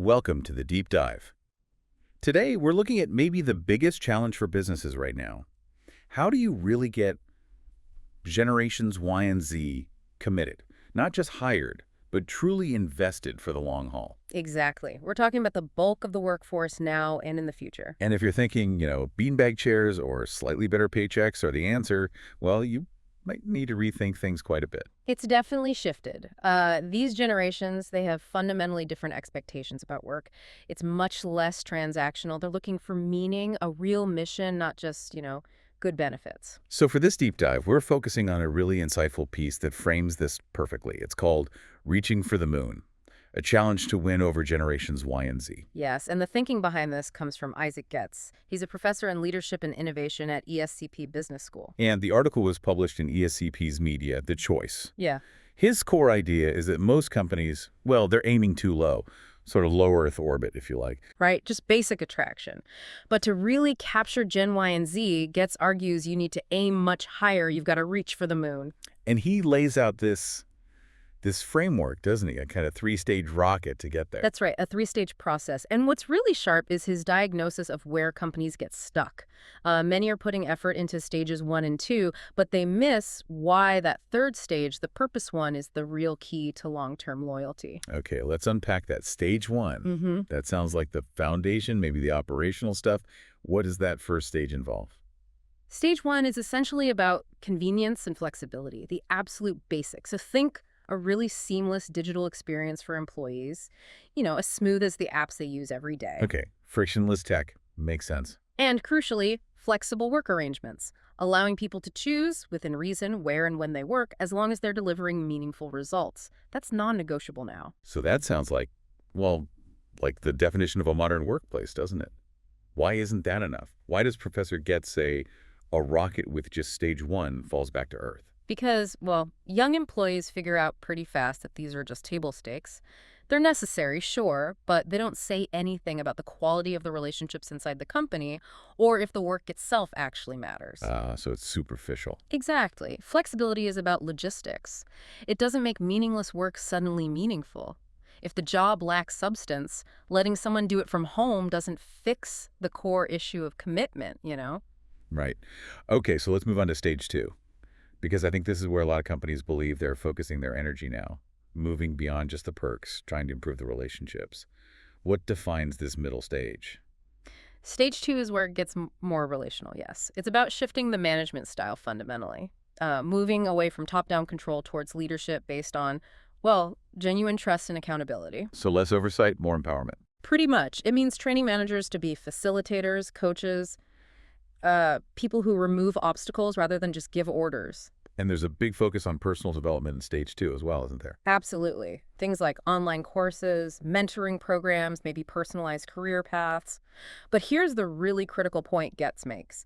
Welcome to the Deep Dive. Today, we're looking at maybe the biggest challenge for businesses right now. How do you really get generations Y and Z committed? Not just hired, but truly invested for the long haul. Exactly. We're talking about the bulk of the workforce now and in the future. And if you're thinking, beanbag chairs or slightly better paychecks are the answer, well, you might need to rethink things quite a bit. It's definitely shifted. These generations, they have fundamentally different expectations about work. It's much less transactional. They're looking for meaning, a real mission, not just, good benefits. So for this deep dive, we're focusing on a really insightful piece that frames this perfectly. It's called Reaching for the Moon, a challenge to win over generations Y and Z. Yes, and the thinking behind this comes from Isaac Getz. He's a professor in leadership and innovation at ESCP Business School. And the article was published in ESCP's media, The Choice. Yeah. His core idea is that most companies, well, they're aiming too low, sort of low Earth orbit, if you like. Right, just basic attraction. But to really capture Gen Y and Z, Getz argues you need to aim much higher. You've got to reach for the moon. And he lays out this framework, doesn't he? A kind of three-stage rocket to get there. That's right, a three-stage process. And what's really sharp is his diagnosis of where companies get stuck. Many are putting effort into stages 1 and 2, but they miss why that third stage, the purpose one, is the real key to long-term loyalty. Okay, let's unpack that. Stage 1. That sounds like the foundation, maybe the operational stuff. What does that first stage involve? Stage 1 is essentially about convenience and flexibility, the absolute basics. So think a really seamless digital experience for employees, as smooth as the apps they use every day. Okay, frictionless tech. Makes sense. And crucially, flexible work arrangements, allowing people to choose, within reason, where and when they work, as long as they're delivering meaningful results. That's non-negotiable now. So that sounds like, well, like the definition of a modern workplace, doesn't it? Why isn't that enough? Why does Professor Getz say a rocket with just stage 1 falls back to Earth? Because, well, young employees figure out pretty fast that these are just table stakes. They're necessary, sure, but they don't say anything about the quality of the relationships inside the company or if the work itself actually matters. So it's superficial. Exactly. Flexibility is about logistics. It doesn't make meaningless work suddenly meaningful. If the job lacks substance, letting someone do it from home doesn't fix the core issue of commitment, Right. Okay, so let's move on to stage 2. Because I think this is where a lot of companies believe they're focusing their energy now, moving beyond just the perks, trying to improve the relationships. What defines this middle stage? Stage 2 is where it gets more relational, yes. It's about shifting the management style fundamentally, moving away from top-down control towards leadership based on, well, genuine trust and accountability. So less oversight, more empowerment. Pretty much. It means training managers to be facilitators, coaches, people who remove obstacles rather than just give orders. And there's a big focus on personal development in stage 2 as well, isn't there? Absolutely. Things like online courses, mentoring programs, maybe personalized career paths. But here's the really critical point Getz makes.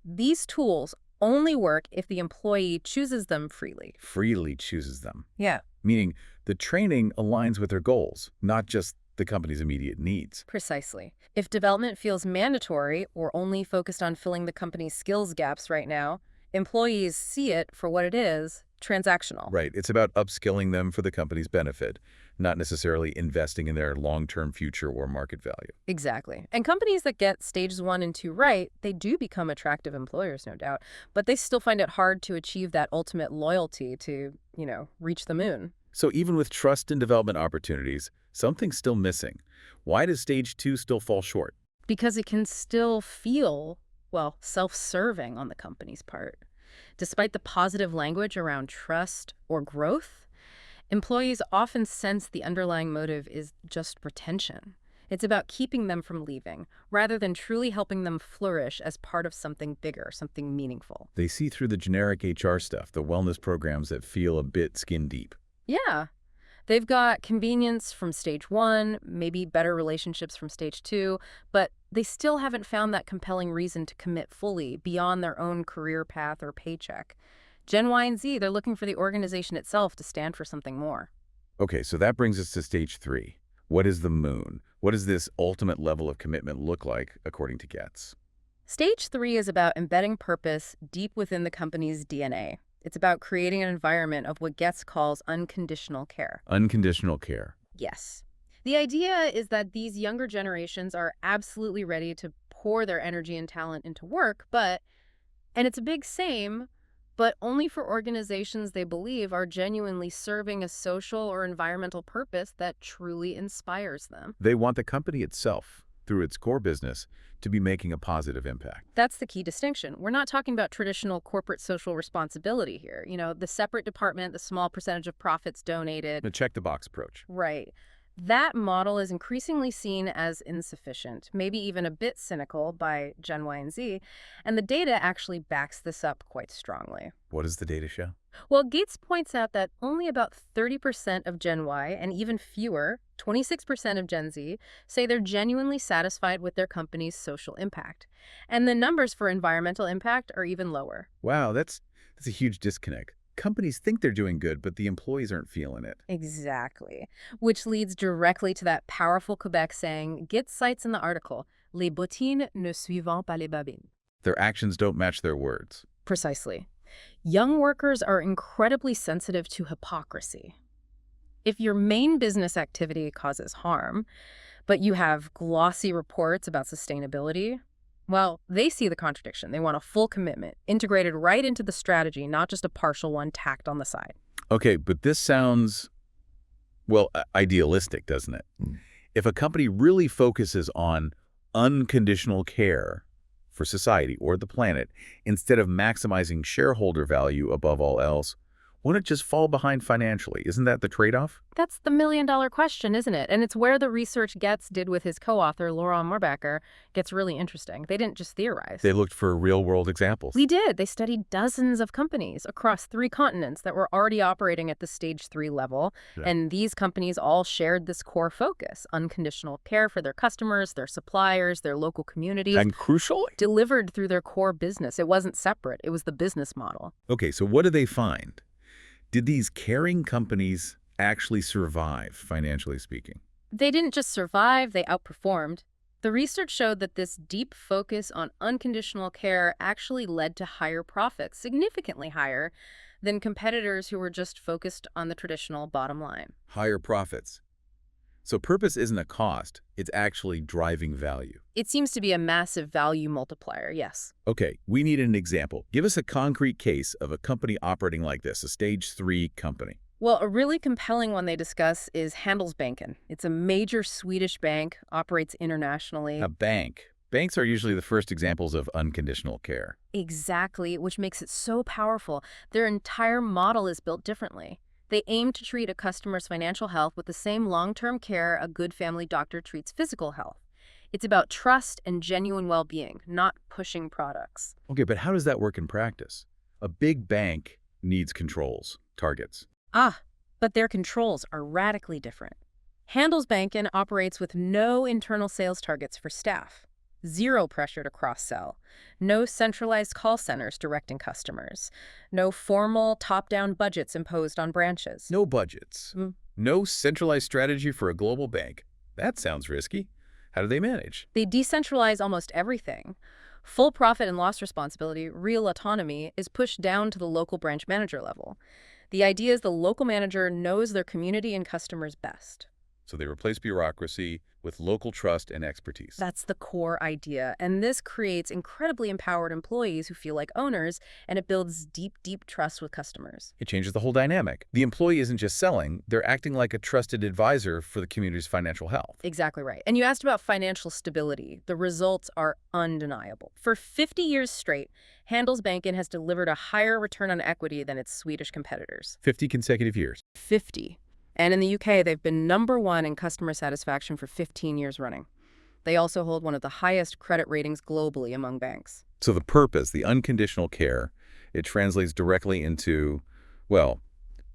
These tools only work if the employee chooses them freely. Freely chooses them. Yeah. Meaning the training aligns with their goals, not just the company's immediate needs. Precisely. If development feels mandatory or only focused on filling the company's skills gaps right now, employees see it for what it is, transactional. Right. It's about upskilling them for the company's benefit, not necessarily investing in their long-term future or market value. Exactly. And companies that get stages 1 and 2 right, they do become attractive employers, no doubt, but they still find it hard to achieve that ultimate loyalty to, reach the moon. So even with trust and development opportunities, something's still missing. Why does stage 2 still fall short? Because it can still feel, well, self-serving on the company's part. Despite the positive language around trust or growth, employees often sense the underlying motive is just retention. It's about keeping them from leaving, rather than truly helping them flourish as part of something bigger, something meaningful. They see through the generic HR stuff, the wellness programs that feel a bit skin deep. Yeah. They've got convenience from stage 1, maybe better relationships from stage 2, but they still haven't found that compelling reason to commit fully beyond their own career path or paycheck. Gen Y and Z, they're looking for the organization itself to stand for something more. Okay, so that brings us to stage 3. What is the moon? What does this ultimate level of commitment look like, according to Getz? Stage 3 is about embedding purpose deep within the company's DNA. It's about creating an environment of what Getz calls unconditional care. Unconditional care. Yes. The idea is that these younger generations are absolutely ready to pour their energy and talent into work, and it's a big same, but only for organizations they believe are genuinely serving a social or environmental purpose that truly inspires them. They want the company itself, through its core business, to be making a positive impact. That's the key distinction. We're not talking about traditional corporate social responsibility here. The separate department, the small percentage of profits donated. A check-the-box approach. Right. That model is increasingly seen as insufficient, maybe even a bit cynical by Gen Y and Z, and the data actually backs this up quite strongly. What does the data show? Well, Gates points out that only about 30% of Gen Y and even fewer, 26% of Gen Z, say they're genuinely satisfied with their company's social impact. And the numbers for environmental impact are even lower. Wow, that's a huge disconnect. Companies think they're doing good, but the employees aren't feeling it. Exactly. Which leads directly to that powerful Quebec saying Gates cites in the article, Les bottines ne suivent pas les babines. Their actions don't match their words. Precisely. Young workers are incredibly sensitive to hypocrisy. If your main business activity causes harm, but you have glossy reports about sustainability, well, they see the contradiction. They want a full commitment, integrated right into the strategy, not just a partial one tacked on the side. Okay, but this sounds, well, idealistic, doesn't it? If a company really focuses on unconditional care for society or the planet, instead of maximizing shareholder value above all else, wouldn't it just fall behind financially? Isn't that the trade-off? That's the million-dollar question, isn't it? And it's where the research Getz did with his co-author, Laurent Morbacher, gets really interesting. They didn't just theorize. They looked for real-world examples. We did. They studied dozens of companies across 3 continents that were already operating at the stage 3 level. Yeah. And these companies all shared this core focus, unconditional care for their customers, their suppliers, their local communities. And crucially? Delivered through their core business. It wasn't separate. It was the business model. Okay, so what did they find? Did these caring companies actually survive, financially speaking? They didn't just survive, they outperformed. The research showed that this deep focus on unconditional care actually led to higher profits, significantly higher than competitors who were just focused on the traditional bottom line. Higher profits. So purpose isn't a cost, it's actually driving value. It seems to be a massive value multiplier, yes. Okay, we need an example. Give us a concrete case of a company operating like this, a stage 3 company. Well, a really compelling one they discuss is Handelsbanken. It's a major Swedish bank, operates internationally. A bank. Banks are usually the first examples of unconditional care. Exactly, which makes it so powerful. Their entire model is built differently. They aim to treat a customer's financial health with the same long-term care a good family doctor treats physical health. It's about trust and genuine well-being, not pushing products. Okay, but how does that work in practice? A big bank needs controls, targets. But their controls are radically different. Handelsbanken operates with no internal sales targets for staff, zero pressure to cross-sell, no centralized call centers directing customers, no formal top-down budgets imposed on branches. No budgets. No centralized strategy for a global bank. That sounds risky. How do they manage? They decentralize almost everything. Full profit and loss responsibility, real autonomy, is pushed down to the local branch manager level. The idea is the local manager knows their community and customers best. So they replace bureaucracy with local trust and expertise. That's the core idea, and this creates incredibly empowered employees who feel like owners, and it builds deep, deep trust with customers. It changes the whole dynamic. The employee isn't just selling, they're acting like a trusted advisor for the community's financial health. Exactly right. And you asked about financial stability. The results are undeniable. For 50 years straight, Handelsbanken has delivered a higher return on equity than its Swedish competitors. 50 consecutive years. 50. And in the UK, they've been #1 in customer satisfaction for 15 years running. They also hold one of the highest credit ratings globally among banks. So the purpose, the unconditional care, it translates directly into, well,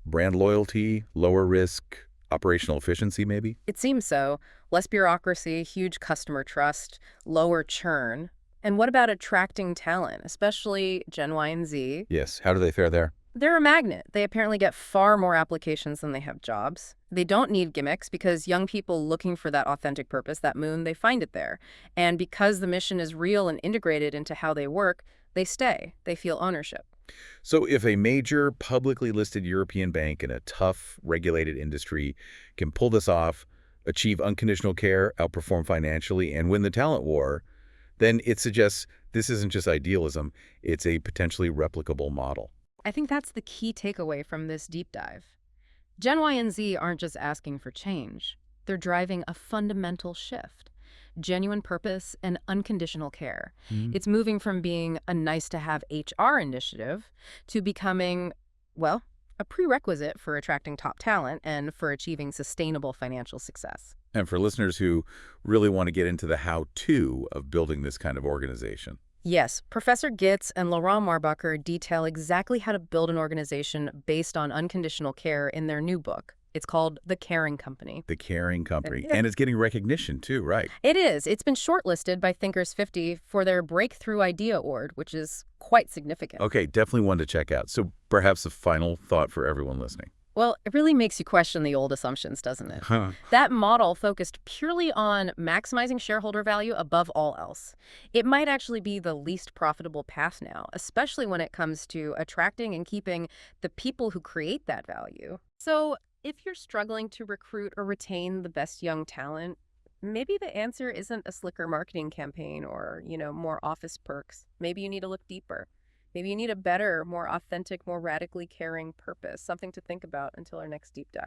brand loyalty, lower risk, operational efficiency maybe? It seems so. Less bureaucracy, huge customer trust, lower churn. And what about attracting talent, especially Gen Y and Z? Yes. How do they fare there? They're a magnet. They apparently get far more applications than they have jobs. They don't need gimmicks because young people looking for that authentic purpose, that moon, they find it there. And because the mission is real and integrated into how they work, they stay. They feel ownership. So if a major publicly listed European bank in a tough regulated industry can pull this off, achieve unconditional care, outperform financially, and win the talent war, then it suggests this isn't just idealism, it's a potentially replicable model. I think that's the key takeaway from this deep dive. Gen Y and Z aren't just asking for change. They're driving a fundamental shift. Genuine purpose and unconditional care. Mm. It's moving from being a nice-to-have HR initiative to becoming, well, a prerequisite for attracting top talent and for achieving sustainable financial success. And for listeners who really want to get into the how-to of building this kind of organization. Yes, Professor Getz and Laurent Marbacher detail exactly how to build an organization based on unconditional care in their new book. It's called The Caring Company. The Caring Company. And it's getting recognition too, right? It is. It's been shortlisted by Thinkers 50 for their Breakthrough Idea Award, which is quite significant. Okay, definitely one to check out. So perhaps a final thought for everyone listening. Well, it really makes you question the old assumptions, doesn't it? Huh. That model focused purely on maximizing shareholder value above all else. It might actually be the least profitable path now, especially when it comes to attracting and keeping the people who create that value. So, if you're struggling to recruit or retain the best young talent, maybe the answer isn't a slicker marketing campaign or, more office perks. Maybe you need to look deeper. Maybe you need a better, more authentic, more radically caring purpose. Something to think about until our next deep dive.